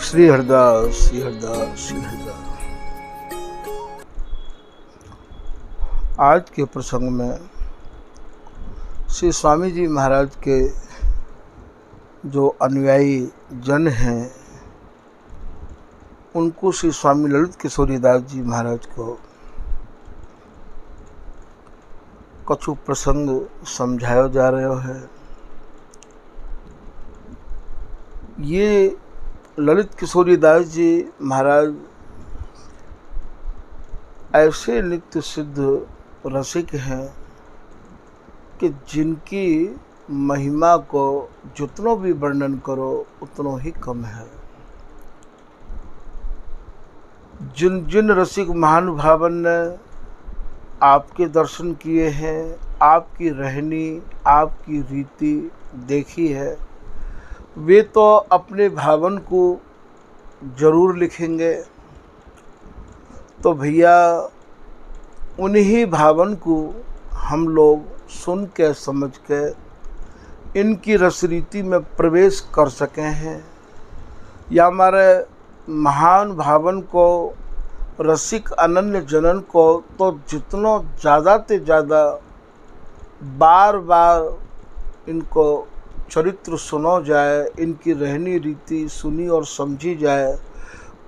श्री हरिदास श्री हरिदास श्री हरिदास। आज के प्रसंग में श्री स्वामी जी महाराज के जो अनुयायी जन हैं उनको श्री स्वामी ललित किशोरीदास जी महाराज को कछु प्रसंग समझाया जा रहा है। ये ललित किशोरीदास जी महाराज ऐसे नित्य सिद्ध रसिक हैं कि जिनकी महिमा को जितना भी वर्णन करो उतना ही कम है। जिन जिन रसिक महानुभावन ने आपके दर्शन किए हैं, आपकी रहनी आपकी रीति देखी है, वे तो अपने भावन को जरूर लिखेंगे। तो भैया उन्हीं भावन को हम लोग सुन के समझ के इनकी रसरीति में प्रवेश कर सके हैं, या हमारे महान भावन को रसिक अनन्य जनन को तो जितना ज़्यादा से ज़्यादा बार बार इनको चरित्र सुना जाए, इनकी रहनी रीति सुनी और समझी जाए,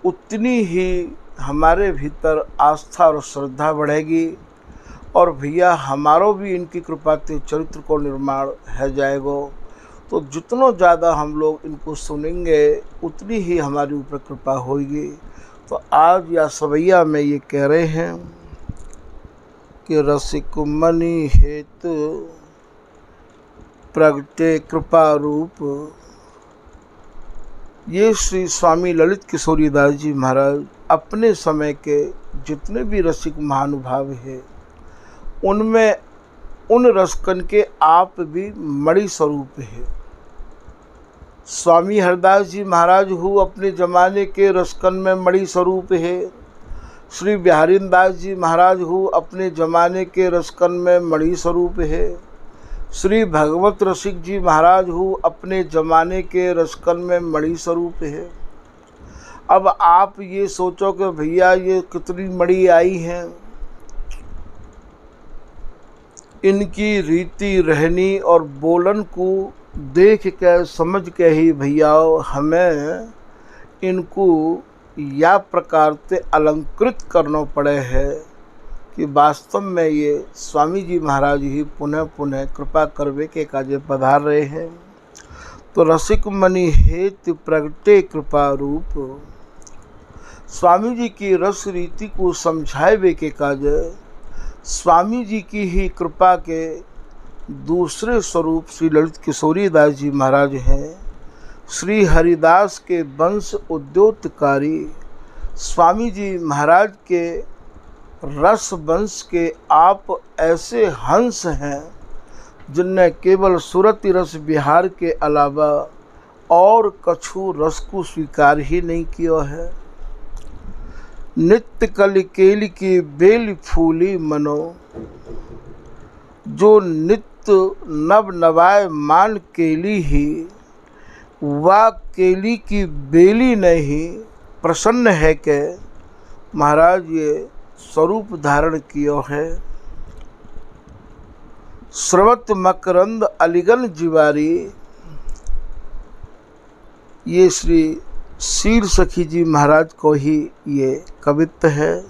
उतनी ही हमारे भीतर आस्था और श्रद्धा बढ़ेगी और भैया हमारो भी इनकी कृपा से चरित्र को निर्माण है जाएगा। तो जितना ज़्यादा हम लोग इनको सुनेंगे उतनी ही हमारे ऊपर कृपा होगी। तो आज या सवैया में ये कह रहे हैं कि रसिक मनि हेतु प्रगटे कृपा रूप। ये श्री स्वामी ललित किशोरीदास जी महाराज अपने समय के जितने भी रसिक महानुभाव हैं उनमें उन रसकन के आप भी मणि स्वरूप है। स्वामी हरिदास जी महाराज हु अपने ज़माने के रसकन में मणि स्वरूप है। श्री बिहारी दास जी महाराज हु अपने ज़माने के रसकन में मणि स्वरूप है। श्री भगवत रसिक जी महाराज हु अपने ज़माने के रसकन में मणि स्वरूप है। अब आप ये सोचो कि भैया ये कितनी मणि आई हैं, इनकी रीति रहनी और बोलन को देख के समझ के ही भैया हमें इनको या प्रकार से अलंकृत करना पड़े है कि वास्तव में ये स्वामी जी महाराज ही पुनः पुनः कृपा करवे के काजे पधार रहे हैं। तो रसिक मनि हेतु प्रगटे कृपा रूप। स्वामी जी की रस रीति को समझावे के काजे स्वामी जी की ही कृपा के दूसरे स्वरूप श्री ललित किशोरीदास जी महाराज हैं। श्री हरिदास के वंश उद्योतकारी स्वामी जी महाराज के रस वंश के आप ऐसे हंस हैं जिनने केवल सुरति रस बिहार के अलावा और कछु रस को स्वीकार ही नहीं किया है। नित्य कलि केली की बेली फूली मनो, जो नित्य नव नवाय मान केली ही वा केली की बेली नहीं प्रसन्न है के महाराज ये स्वरूप धारण किया है। स्रवत मकरंद अलिगन जिवारी, ये श्री शीर सखी जी महाराज को ही ये कवित्व है।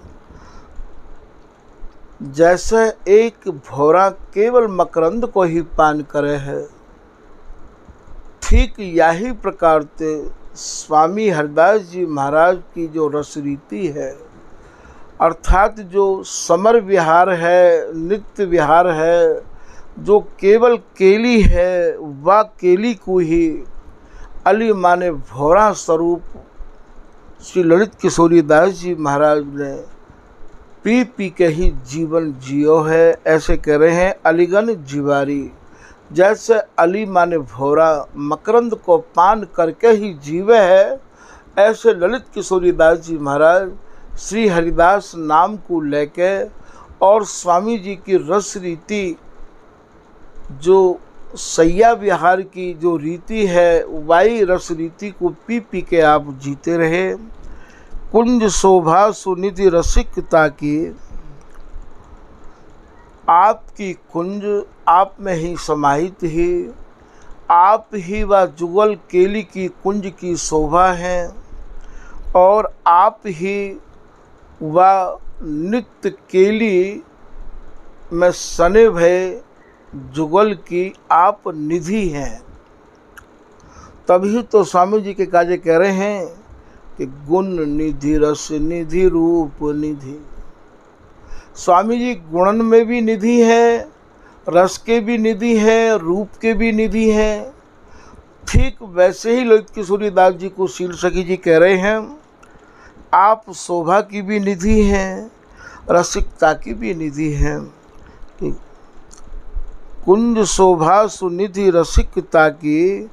जैसे एक भौरा केवल मकरंद को ही पान करे है, ठीक यही प्रकार से स्वामी हरिदास जी महाराज की जो रस रीति है, अर्थात जो समर विहार है, नित्य विहार है, जो केवल केली है, वह केली को ही अली माने भौरा स्वरूप श्री ललित किशोरीदास जी महाराज ने पी पी के ही जीवन जियो है। ऐसे कह रहे हैं अलीगन जिवारी, जैसे अली माने भौरा मकरंद को पान करके ही जीवे है, ऐसे ललित किशोरीदास जी महाराज श्री हरिदास नाम को लेके और स्वामी जी की रस रीति जो सैया विहार की जो रीति है, वाई रस रीति को पी पी के आप जीते रहे। कुंज शोभा सुनिधि रसिकता की, आपकी कुंज आप में ही समाहित ही, आप ही वह जुगल केली की कुंज की शोभा है, और आप ही वह नित्य केली में सने भय जुगल की आप निधि हैं। तभी तो स्वामी जी के काजे कह रहे हैं कि गुण निधि रस निधि रूप निधि। स्वामी जी गुणन में भी निधि है, रस के भी निधि है, रूप के भी निधि है। ठीक वैसे ही ललित किशोरी दास जी को शील सखी जी कह रहे हैं, आप शोभा की भी निधि हैं, रसिकता की भी निधि हैं। कुंज शोभा सुनिधि रसिकता की,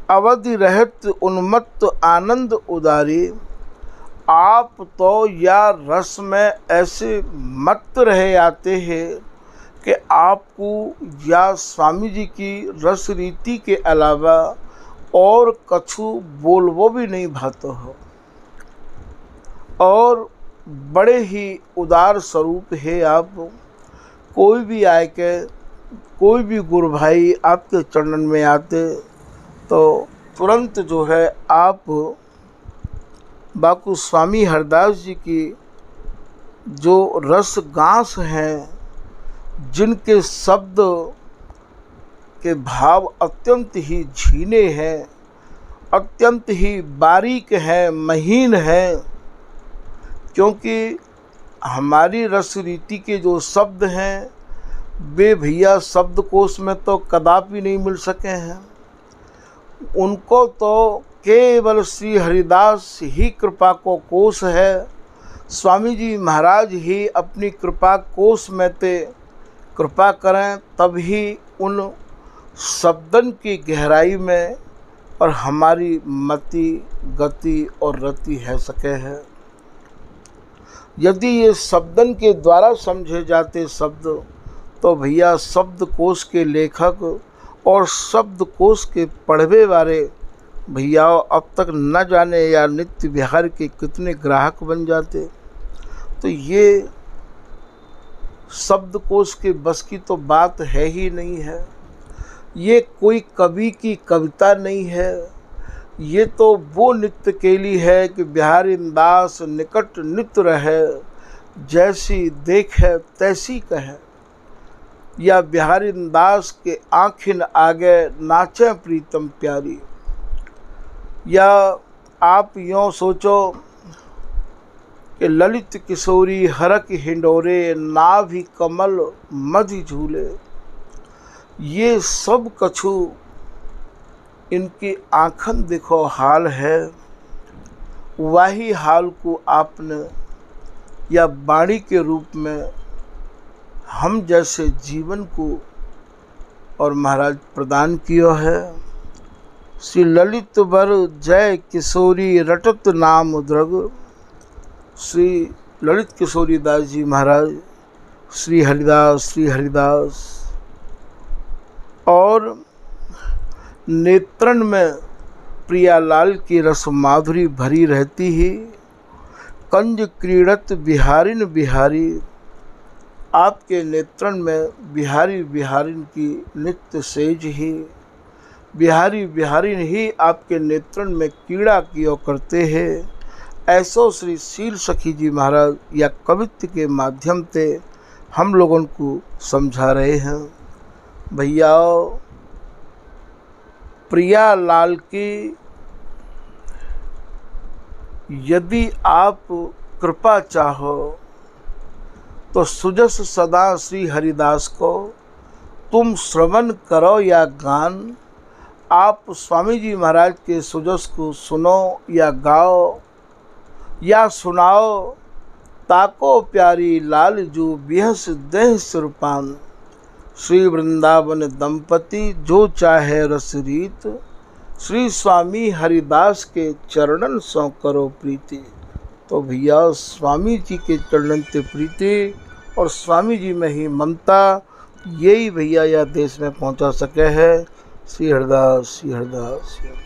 अवधि रहत उन्मत्त आनंद उदारी। आप तो या रस में ऐसे मत रहे आते हैं कि आपको या स्वामी जी की रस रीति के अलावा और कछु बोलवो भी नहीं भाता हो, और बड़े ही उदार स्वरूप है आप। कोई भी आए के, कोई भी गुरु भाई आपके चरणन में आते तो तुरंत जो है आप बाकू स्वामी हरदास जी की जो रस गांस हैं, जिनके शब्द के भाव अत्यंत ही झीने हैं, अत्यंत ही बारीक हैं, महीन हैं, क्योंकि हमारी रस रीति के जो शब्द हैं वे भैया शब्दकोश में तो कदापि नहीं मिल सके हैं। उनको तो केवल श्री हरिदास ही कृपा को कोश है। स्वामी जी महाराज ही अपनी कृपा कोश में ते कृपा करें, तभी उन शब्दन की गहराई में और हमारी मति गति और रति है सके है। यदि ये शब्दन के द्वारा समझे जाते शब्द, तो भैया शब्दकोश के लेखक और शब्दकोश के पढ़वे वाले भैया अब तक न जाने या नित्य विहार के कितने ग्राहक बन जाते। तो ये शब्दकोश के बस की तो बात है ही नहीं है। ये कोई कवि की कविता नहीं है, ये तो वो नित्य केली है कि बिहारी दास निकट नित्य रहे, जैसी देखे तैसी कहे। या बिहारी दास के आँखिन आगे नाचे प्रीतम प्यारी। या आप यों सोचो कि ललित किशोरी हरक हिंडोरे, नाभि कमल मधि झूले। ये सब कछु इनकी आँखन देखो हाल है। वही हाल को आपने या वाणी के रूप में हम जैसे जीवन को और महाराज प्रदान किया है। श्री ललित बर जय किशोरी रटत नाम द्रग। श्री ललित किशोरी दास जी महाराज, श्री हरिदास और नेत्रन में प्रियालाल की रस माधुरी भरी रहती ही। कंज क्रीड़त बिहारिन बिहारी, आपके नेत्रन में बिहारी बिहारिन की नित्य सेज ही। बिहारी बिहारिन ही आपके नेत्रन में क्रीड़ा किया करते हैं। ऐसो श्री शील सखी जी महाराज या कवित्व के माध्यम से हम लोगों को समझा रहे हैं। भैया प्रियालाल की यदि आप कृपा चाहो तो सुजस सदा श्री हरिदास को तुम श्रवण करो या गान। आप स्वामी जी महाराज के सुजस को सुनो या गाओ या सुनाओ। ताको प्यारी लाल जो बिहस देह सुरपान, श्री वृंदावन दंपति जो चाहे रस रीत। श्री स्वामी हरिदास के चरणन सौ करो प्रीति। तो भैया स्वामी जी के चरणन से प्रीति और स्वामी जी में ही ममता। यही भैया यह देश में पहुंचा सके है। श्री हरदास, श्री हरदास, श्री हरदास।